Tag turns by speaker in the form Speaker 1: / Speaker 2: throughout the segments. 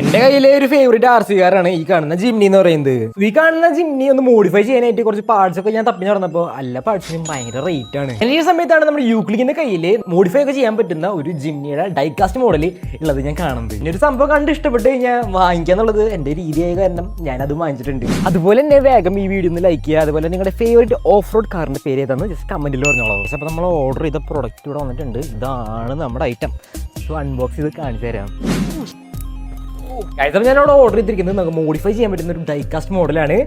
Speaker 1: എന്റെ കയ്യിലെ ഒരു ഫേവറേറ്റ് RC കാറാണ് ഈ കാണുന്ന ജിംനി എന്ന് പറയുന്നത്. ഈ കാണുന്ന ജിംനി ഒന്ന് മോഡിഫൈ ചെയ്യാനായിട്ട് കുറച്ച് പാർട്സ് ഒക്കെ ഞാൻ തപ്പി നടന്നപ്പോൾ എല്ലാ പാർട്സിനും ഭയങ്കര റേറ്റ് ആണ്. ഈ സമയത്താണ് നമ്മുടെ യൂക്ലിക്കിന്റെ കയ്യിൽ മോഡിഫൈ ഒക്കെ ചെയ്യാൻ പറ്റുന്ന ഒരു ജിംനിയുടെ ഡൈകാസ്റ്റ് മോഡൽ ഉള്ളത് ഞാൻ കാണുന്നത്. പിന്നെ ഒരു സംഭവം കണ്ട് ഇഷ്ടപ്പെട്ട് കഴിഞ്ഞാൽ വാങ്ങിക്കാന്നുള്ളത് എന്റെ രീതിയായ കാരണം ഞാൻ അത് വാങ്ങിച്ചിട്ടുണ്ട്. അതുപോലെ തന്നെ വേഗം ഈ വീഡിയോ ഒന്ന് ലൈക്ക് ചെയ്യുക. അതുപോലെ നിങ്ങളുടെ ഫേവറേറ്റ് ഓഫ് റോഡ് കാറിന്റെ പേര് ഏതാണെന്ന് ജസ്റ്റ് കമന്റിൽ പറഞ്ഞോളാം. അപ്പോൾ നമ്മൾ ഓർഡർ ചെയ്ത പ്രൊഡക്റ്റ് ഇവിടെ വന്നിട്ടുണ്ട്. ഇതാണ് നമ്മുടെ ഐറ്റം. അൺബോക്സ് ചെയ്ത് കാണിച്ചു തരാം. ഞാൻ അവിടെ ഓർഡർ ചെയ്തിരിക്കുന്നത് നമുക്ക് മോഡിഫൈ ചെയ്യാൻ പറ്റുന്ന ഒരു ഡൈകാസ്റ്റ് മോഡലാണ്.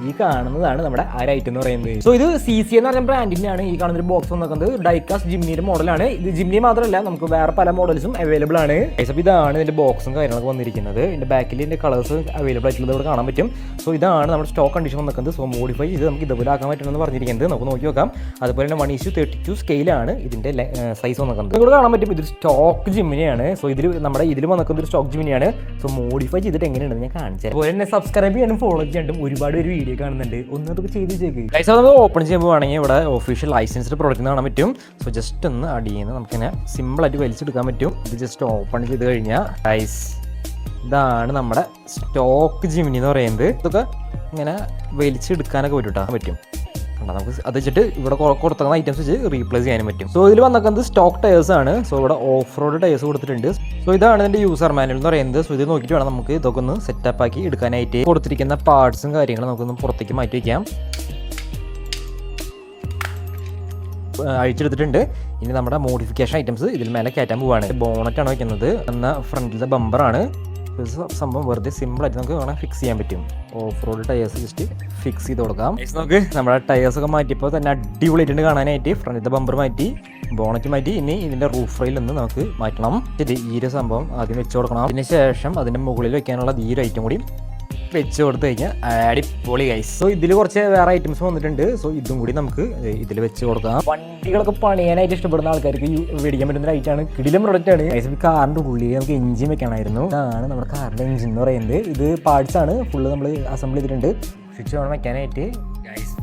Speaker 1: ഈ കാണുന്നതാണ് നമ്മുടെ ആ ഐറ്റം എന്ന് പറയുന്നത്. സോ ഇത് CC എന്ന് പറഞ്ഞ ബ്രാൻഡിന്റെയാണ് ഈ കാണുന്ന ഒരു ബോക്സ് വന്നിരിക്കുന്നത്. ഡൈകാസ്റ്റ് ജിംനിയുടെ മോഡലാണ്. ഇത് ജിംനി മാത്രമല്ല, നമുക്ക് വേറെ പല മോഡൽസും അവൈലബിൾ ആണ്. ഇതാണ് ഇതിന്റെ ബോക്സും കാര്യങ്ങളൊക്കെ വന്നിരിക്കുന്നത്. ഇതിന്റെ ബാക്കിൽ ഇതിന്റെ കളേഴ്സ് അവൈലബിൾ ആയിട്ടുള്ളത് ഇവിടെ കാണാൻ പറ്റും. സോ ഇതാണ് നമ്മുടെ സ്റ്റോക്ക് കണ്ടീഷൻ വന്നിരിക്കുന്നത്. സോ മോഡിഫൈ ചെയ്ത് നമുക്ക് ഇതുപോലെ ആക്കാൻ പറ്റുമെന്ന് പറഞ്ഞിരിക്കുന്നത്. നമുക്ക് നോക്കി നോക്കാം. അതുപോലെ തന്നെ 1:32 സ്കെയിലാണ് ഇതിന്റെ സൈസ് വന്നിരിക്കുന്നത്. ഇവിടെ കാണാൻ പറ്റും ഇതൊരു സ്റ്റോക്ക് ജിംനിയാണ്. സോ ഇതിൽ വന്നിരിക്കുന്ന ഒരു സ്റ്റോക്ക് ജിംനിയാണ്. സോ മോഡിഫൈ ചെയ്തിട്ട് എങ്ങനെയുണ്ടെന്ന് ഞാൻ കാണിച്ചു തരാം. അതുപോലെ തന്നെ സബ്സ്ക്രൈബ് ചെയ്യാനും ഫോളോ ചെയ്യാനും ഒരുപാട് ഒരു വീഡിയോ കാണുന്നുണ്ട്. ഒന്നതൊക്കെ ചെയ്ത് വെച്ചേക്ക്. നമുക്ക് ഓപ്പൺ ചെയ്യുമ്പോൾ വേണമെങ്കിൽ ഇവിടെ ഒഫീഷ്യൽ ലൈസൻസ്ഡ് പ്രോഡക്റ്റ് കാണാൻ പറ്റും. സോ ജസ്റ്റ് ഒന്ന് അടിയുന്നത് നമുക്കിങ്ങനെ സിമ്പിളായിട്ട് വലിച്ചെടുക്കാൻ പറ്റും. ഇത് ജസ്റ്റ് ഓപ്പൺ ചെയ്ത് കഴിഞ്ഞാൽ ഗൈസ് ഇതാണ് നമ്മുടെ സ്റ്റോക്ക് ജിംനി എന്ന് പറയുന്നത്. ഇതൊക്കെ ഇങ്ങനെ വലിച്ചെടുക്കാനൊക്കെ പറ്റും. നമുക്ക് അത് വെച്ചിട്ട് ഇവിടെ കൊടുക്കുന്ന ഐറ്റംസ് വെച്ച് റീപ്ലേസ് ചെയ്യാനും പറ്റും. സോ ഇതിൽ വന്നിരിക്കുന്നത് സ്റ്റോക്ക് ടയേഴ്സ് ആണ്. സോ ഇവിടെ ഓഫ് റോഡ് ടയേഴ്സ് കൊടുത്തിട്ടുണ്ട്. സോ ഇതാണ് ഇതിന്റെ യൂസർ മാനുവൽ എന്ന് പറയുന്നത്. സോ ഇത് നോക്കിയിട്ട് വേണം നമുക്ക് ഇതൊക്കെ ഒന്ന് സെറ്റപ്പ് ആക്കി എടുക്കാനായിട്ട്. കൊടുത്തിരിക്കുന്ന പാർട്സും കാര്യങ്ങളും നമുക്കൊന്ന് പുറത്തേക്ക് മാറ്റി വയ്ക്കാം. അഴിച്ചെടുത്തിട്ടുണ്ട്. ഇനി നമ്മുടെ മോഡിഫിക്കേഷൻ ഐറ്റംസ് ഇതിൽ മേലെ കയറ്റാൻ പോവാണ്. ബോണറ്റാണ് വയ്ക്കുന്നത്. എന്നാൽ ഫ്രണ്ടിലത്തെ ബമ്പറാണ്. സംഭവം വെറുതെ സിമ്പിൾ ആയിട്ട് നമുക്ക് വേണം ഫിക്സ് ചെയ്യാൻ പറ്റും. Off road tyres just fix ചെയ്ത് കൊടുക്കാം. നമുക്ക് നമ്മുടെ ടയേഴ്സ് ഒക്കെ മാറ്റിയപ്പോൾ തന്നെ അടിപൊളിയായിട്ടുണ്ട് കാണാനായിട്ട്. ഫ്രണ്ടിലത്തെ ബമ്പർ മാറ്റി, ബോണറ്റ് മാറ്റി. ഇനി ഇതിന്റെ റൂഫ് റെയിൽ നിന്ന് നമുക്ക് മാറ്റണം. ഈ ഒരു സംഭവം ആദ്യം വെച്ച് കൊടുക്കണം. അതിന് ശേഷം അതിന്റെ മുകളിൽ വെക്കാനുള്ള ഈ ഒരു ഐറ്റം കൂടി വെച്ച് കൊടുത്തു കഴിഞ്ഞാൽ അടിപൊളി ഗൈസ്. സോ ഇതിൽ കുറച്ച് വേറെ ഐറ്റംസ് വന്നിട്ടുണ്ട്. സോ ഇതും കൂടി നമുക്ക് ഇതിൽ വെച്ച് കൊടുക്കാം. വണ്ടികളൊക്കെ പണിയാനായിട്ട് ഇഷ്ടപ്പെടുന്ന ആൾക്കാർക്ക് മേടിക്കാൻ പറ്റുന്ന ഒരു ഐറ്റാണ്. കിടിലം പ്രൊഡക്റ്റ് ആണ്. കാറിന്റെ ഉള്ളിൽ നമുക്ക് എഞ്ചിൻ വെക്കാനായിരുന്നു. ഇതാണ് നമ്മുടെ കാറിന്റെ എഞ്ചിൻ എന്ന് പറയുന്നത്. ഇത് പാർട്സ് ആണ്. ഫുള്ള് നമ്മൾ അസംബിൾ ചെയ്തിട്ടുണ്ട്. സ്വിച്ച് വേണം വെക്കാനായിട്ട്.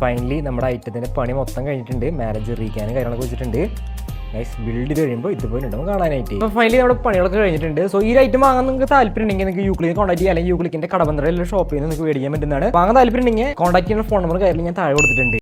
Speaker 1: ഫൈനലി നമ്മുടെ ഐറ്റത്തിന്റെ പണി മൊത്തം കഴിഞ്ഞിട്ടുണ്ട്. മാരേജ് റീക്കാനും കാര്യങ്ങളൊക്കെ വെച്ചിട്ടുണ്ട്. ബിൽഡ് ചെയ്ത് കഴിയുമ്പോൾ ഇതുപോലെ ഉണ്ടാവും കാണാനായിട്ട്. അപ്പോൾ ഫൈനലി നമ്മുടെ പണികളൊക്കെ കഴിഞ്ഞിട്ടുണ്ട്. സോ ഈ ഐറ്റം വാങ്ങാൻ നിങ്ങൾക്ക് താല്പര്യം ഉണ്ടെങ്കിൽ നിങ്ങൾക്ക് യൂക്ലിക്കിനെ കോൺടാക്ട് ചെയ്യാം. അല്ലെങ്കിൽ യൂക്ലിക്കിന്റെ കടബന്ധയിലുള്ള ഷോപ്പിൽ നിന്ന് നിങ്ങൾക്ക് മേടിക്കാൻ പറ്റുന്നതാണ്. വാങ്ങാൻ താല്പര്യം ഉണ്ടെങ്കിൽ കോൺടാക്ട് ചെയ്യുന്ന ഫോൺ നമ്പർ കാര്യങ്ങൾ ഞാൻ താഴെ കൊടുത്തിട്ടുണ്ട്.